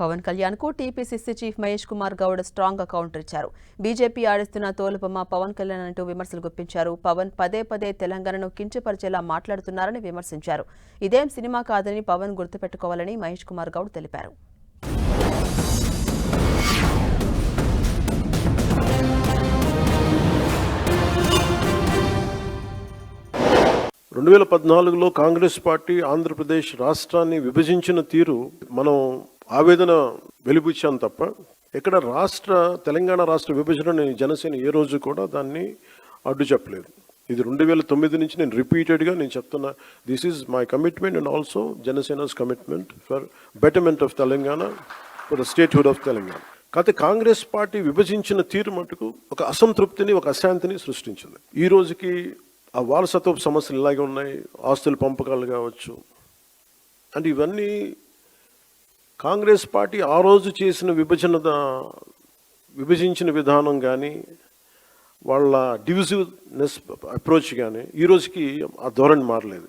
పవన్ కళ్యాణ్ కు TPCC chief Mahesh Kumar Goud strong గా counter ఇచ్చారు. బీజేపీ ఆడిస్తున్న తోలుబొమ్మ పవన్ కళ్యాణ్ అంటూ విమర్శలు గుప్పించారు. పవన్ పదే పదే తెలంగాణను కించపరిచేలా మాట్లాడుతున్నారని విమర్శించారు. ఇదేం సినిమా కాదని పవన్ గుర్తుపెట్టుకోవాలని మహేష్ కుమార్ గౌడ్ తెలిపారు. 2014లో కాంగ్రెస్ పార్టీ ఆంధ్రప్రదేశ్ రాష్ట్రాన్ని విభజించిన తీరు మనం ఆవేదన వెలిబుచ్చాం తప్ప ఇక్కడ తెలంగాణ రాష్ట్ర విభజనని జనసేన ఏ రోజు కూడా దాన్ని అడ్డు చెప్పలేదు. ఇది 2009 నుంచి నేను రిపీటెడ్గా చెప్తున్నా, this is my commitment and also Janasena's commitment for betterment of Telangana, for the statehood of Telangana. కాకపోతే కాంగ్రెస్ పార్టీ విభజించిన తీరు మటుకు ఒక అసంతృప్తిని, ఒక అశాంతిని సృష్టించింది. ఈ రోజుకి ఆ వారసత్వపు సమస్యలు ఇలాగే ఉన్నాయి, ఆస్తుల పంపకాలు కావచ్చు. అంటే ఇవన్నీ కాంగ్రెస్ పార్టీ ఆ రోజు చేసిన విభజించిన విధానం కానీ, వాళ్ళ డివిజివ్నెస్ అప్రోచ్ కానీ ఈ రోజుకి ఆ ధోరణి మారలేదు.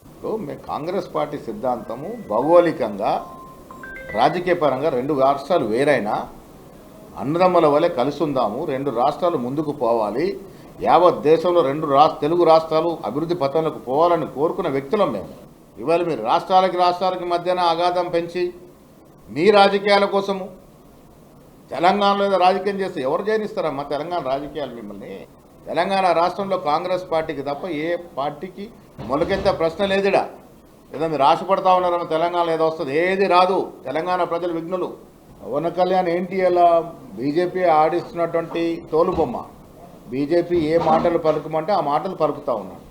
కాంగ్రెస్ పార్టీ సిద్ధాంతము భౌగోళికంగా, రాజకీయ పరంగా రెండు రాష్ట్రాలు వేరైనా అన్నదమ్ముల వలె కలిసి ఉందాము, రెండు రాష్ట్రాలు ముందుకు పోవాలి, యావత్ దేశంలో తెలుగు రాష్ట్రాలు అభివృద్ధి పథంలోకి పోవాలని కోరుకున్న వ్యక్తులం మేము. ఇవాళ మీరు రాష్ట్రాలకి మధ్యన అగాధం పెంచి మీ రాజకీయాల కోసము తెలంగాణలో ఏదో రాజకీయం చేస్తే ఎవరు చేయనిస్తారమ్మా తెలంగాణ రాజకీయాలు మిమ్మల్ని? తెలంగాణ రాష్ట్రంలో కాంగ్రెస్ పార్టీకి తప్ప ఏ పార్టీకి మొలకెత్తే ప్రశ్న లేదుడా. ఏదో మీరు ఆశపడతా ఉన్నారమ్మ తెలంగాణలో ఏదో వస్తుంది, ఏది రాదు. తెలంగాణ ప్రజలు విఘ్నులు. పవన్ కళ్యాణ్ ఏంటి అలా బీజేపీ ఆడిస్తున్నటువంటి తోలుబొమ్మ. బీజేపీ ఏ మాటలు పలుకుమంటే ఆ మాటలు పలుకుతూ ఉన్నాడు.